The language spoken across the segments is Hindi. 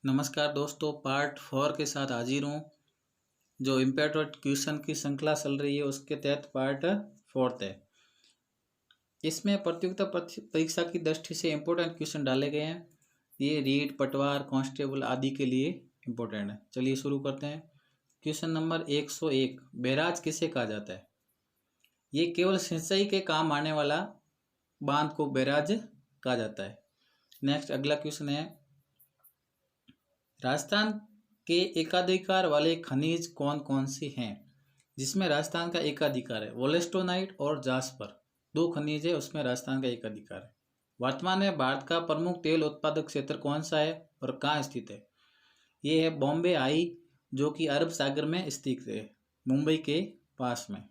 नमस्कार दोस्तों, पार्ट 4 के साथ हाजिर हूँ। जो इम्पोर्टेंट क्वेश्चन की श्रृंखला चल रही है उसके तहत पार्ट 4 है। इसमें प्रतियोगिता परीक्षा की दृष्टि से इम्पोर्टेंट क्वेश्चन डाले गए हैं। ये रीट, पटवार, कांस्टेबल आदि के लिए इम्पोर्टेंट है। चलिए शुरू करते हैं। क्वेश्चन नंबर 101, बैराज किसे कहा जाता है? ये केवल सिंचाई के काम आने वाला बांध को बैराज कहा जाता है। नेक्स्ट अगला क्वेश्चन है, राजस्थान के एकाधिकार वाले खनिज कौन कौन से हैं? जिसमें राजस्थान का एकाधिकार है, वोलेस्टोनाइट और जास्पर, दो खनिज है, उसमें राजस्थान का एकाधिकार है। वर्तमान में भारत का प्रमुख तेल उत्पादक क्षेत्र कौन सा है और कहाँ स्थित है? ये है बॉम्बे आई, जो कि अरब सागर में स्थित है, मुंबई के पास में।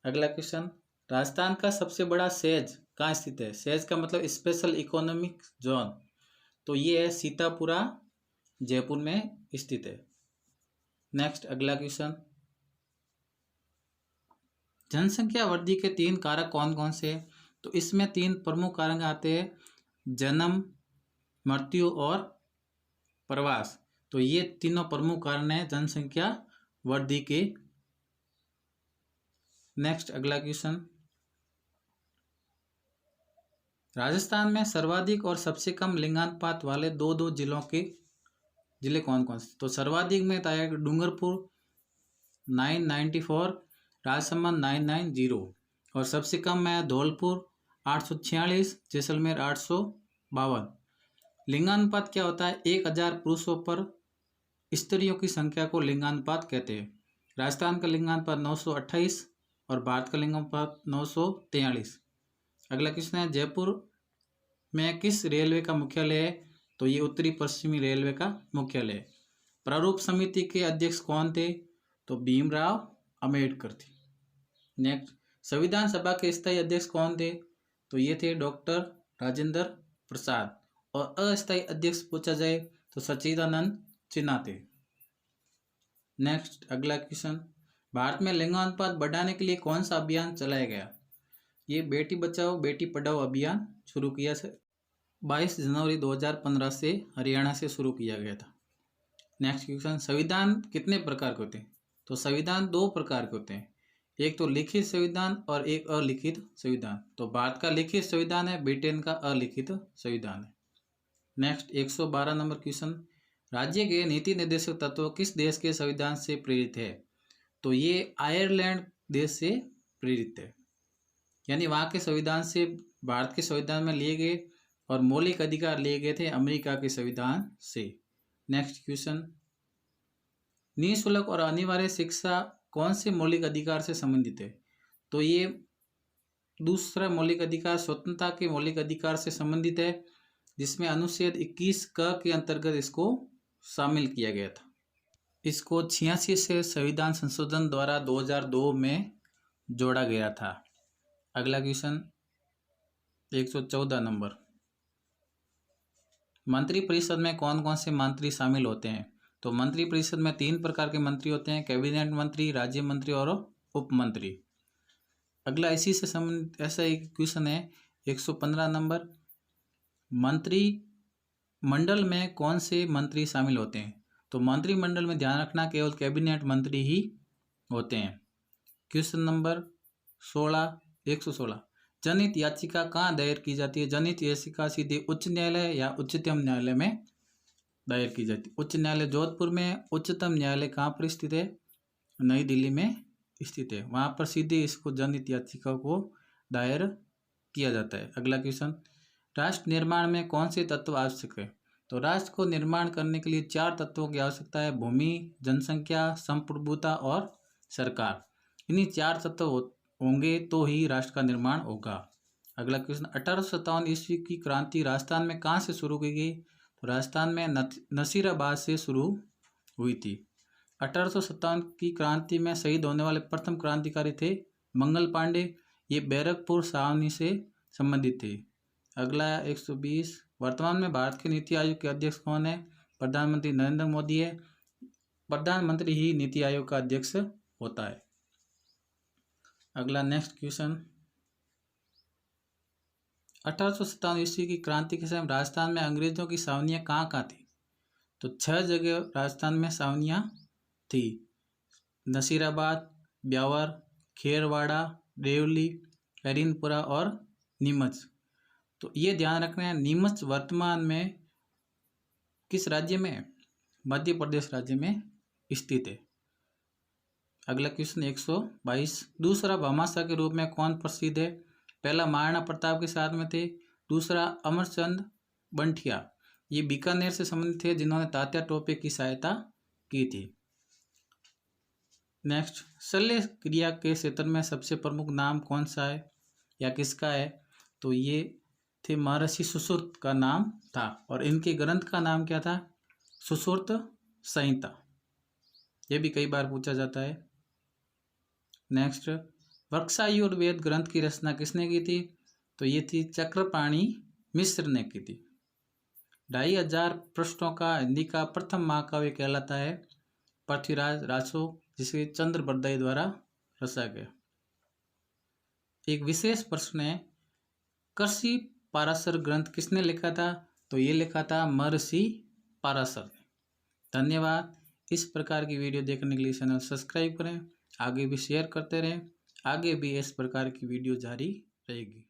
अगला क्वेश्चन, राजस्थान का सबसे बड़ा सेज कहाँ स्थित है? सेज का मतलब स्पेशल इकोनॉमिक जोन, तो ये है सीतापुरा, जयपुर में स्थित है। नेक्स्ट अगला क्वेश्चन, जनसंख्या वृद्धि के 3 कारक कौन कौन से हैं? तो इसमें 3 प्रमुख कारक आते हैं, जन्म, मृत्यु और प्रवास। तो ये तीनों प्रमुख कारण हैं जनसंख्या वृद्धि के। नेक्स्ट अगला क्वेश्चन, राजस्थान में सर्वाधिक और सबसे कम लिंगानुपात वाले दो जिले कौन कौन से? तो सर्वाधिक में आया डूंगरपुर 994, राजसमंद 990, और सबसे कम में धौलपुर 846, जैसलमेर 852। लिंगानुपात क्या होता है? 1000 पुरुषों पर स्त्रियों की संख्या को लिंगानुपात कहते हैं। राजस्थान का लिंगानुपात 928 और भारत का लिंगानुपात 943। अगला क्वेश्चन है, जयपुर में किस रेलवे का मुख्यालय है? तो ये उत्तरी पश्चिमी रेलवे का मुख्यालय है। प्रारूप समिति के अध्यक्ष कौन थे? तो भीमराव अम्बेडकर थे। नेक्स्ट, संविधान सभा के स्थायी अध्यक्ष कौन थे? तो ये थे डॉक्टर राजेंद्र प्रसाद। और अस्थायी अध्यक्ष पूछा जाए तो सच्चिदानंद सिन्हा थे। नेक्स्ट अगला क्वेश्चन, भारत में लिंगानुपात बढ़ाने के लिए कौन सा अभियान चलाया गया? ये बेटी बचाओ बेटी पढ़ाओ अभियान शुरू किया 22 जनवरी 2015 से हरियाणा से शुरू किया गया था। नेक्स्ट क्वेश्चन, संविधान कितने प्रकार के होते हैं? तो संविधान 2 प्रकार के होते हैं, एक तो लिखित संविधान और एक अलिखित संविधान। तो भारत का लिखित संविधान है, ब्रिटेन का अलिखित संविधान है। नेक्स्ट 112 नंबर क्वेश्चन, राज्य के नीति निर्देशक तत्व किस देश के संविधान से प्रेरित है? तो ये आयरलैंड देश से प्रेरित है, यानी वहाँ के संविधान से भारत के संविधान में लिए गए और मौलिक अधिकार लिए गए थे अमेरिका के संविधान से। नेक्स्ट क्वेश्चन, निःशुल्क और अनिवार्य शिक्षा कौन से मौलिक अधिकार से संबंधित है? तो ये दूसरा मौलिक अधिकार स्वतंत्रता के मौलिक अधिकार से संबंधित है, जिसमें अनुच्छेद 21 क के अंतर्गत इसको शामिल किया गया था। इसको 86 से संविधान संशोधन द्वारा 2002 में जोड़ा गया था। अगला क्वेश्चन 114 नंबर, मंत्रिपरिषद में कौन कौन से मंत्री शामिल होते हैं? तो मंत्रिपरिषद में 3 प्रकार के मंत्री होते हैं, कैबिनेट मंत्री, राज्य मंत्री और उप मंत्री। अगला इसी से संबंधित ऐसा एक क्वेश्चन है 115 नंबर, मंत्रिमंडल में कौन से मंत्री शामिल होते हैं? तो मंत्रिमंडल में ध्यान रखना केवल कैबिनेट मंत्री ही होते हैं। क्वेश्चन नंबर 116, जनहित याचिका कहाँ दायर की जाती है? जनहित याचिका सीधे उच्च न्यायालय या उच्चतम न्यायालय में दायर की जाती है। उच्च न्यायालय जोधपुर में, उच्चतम न्यायालय कहाँ पर स्थित है? नई दिल्ली में स्थित है, वहाँ पर सीधे इसको जनहित याचिका को दायर किया जाता है। अगला क्वेश्चन, राष्ट्र निर्माण में कौन से तत्व आवश्यक है? तो राष्ट्र को निर्माण करने के लिए 4 तत्वों की आवश्यकता है, भूमि, जनसंख्या, संप्रभुता और सरकार। इन्हीं 4 तत्व होंगे तो ही राष्ट्र का निर्माण होगा। अगला क्वेश्चन, 1857 ईस्वी की क्रांति राजस्थान में कहाँ से शुरू की गई? तो राजस्थान में नसीराबाद से शुरू हुई थी। 1857 की क्रांति में शहीद होने वाले प्रथम क्रांतिकारी थे मंगल पांडे, ये बैरकपुर छावनी से संबंधित थे। अगला 120, वर्तमान में भारत के नीति आयोग के अध्यक्ष कौन है? प्रधानमंत्री नरेंद्र मोदी है। प्रधानमंत्री ही नीति आयोग का अध्यक्ष होता है। अगला नेक्स्ट क्वेश्चन, 1857 ईस्वी की क्रांति के समय राजस्थान में अंग्रेजों की छावनियाँ कहाँ थी? तो 6 जगह राजस्थान में छावनियाँ थी, नसीराबाद, ब्यावर, खेरवाड़ा, देवली, हरिनपुरा और नीमच। तो ये ध्यान रखना है, नीमच वर्तमान में किस राज्य में है? मध्य प्रदेश राज्य में स्थित है। अगला क्वेश्चन 122। दूसरा भामाशाह के रूप में कौन प्रसिद्ध है? पहला महाराणा प्रताप के साथ में थे, दूसरा अमरचंद बंठिया, ये बीकानेर से संबंधित थे जिन्होंने तात्या टोपे की सहायता की थी। नेक्स्ट, शल्य क्रिया के क्षेत्र में सबसे प्रमुख नाम कौन सा है या किसका है? तो ये थे महर्षि सुश्रुत का नाम था, और इनके ग्रंथ का नाम क्या था? सुश्रुत संहिता। ये भी कई बार पूछा जाता है। नेक्स्ट, वृक्षायुर्वेद ग्रंथ की रचना किसने की थी? तो ये थी चक्रपाणि मिश्र ने की थी। 2500 पृष्ठों का हिंदी का प्रथम महाकाव्य कहलाता है पृथ्वीराज रासो, जिसे चंद्र बरदाई द्वारा रचा गया। एक विशेष प्रश्न है, कृषि पाराशर ग्रंथ किसने लिखा था? तो ये लिखा था महर्षि पाराशर ने। धन्यवाद। इस प्रकार की वीडियो देखने के लिए चैनल सब्सक्राइब करें, आगे भी शेयर करते रहें, आगे भी इस प्रकार की वीडियो जारी रहेगी।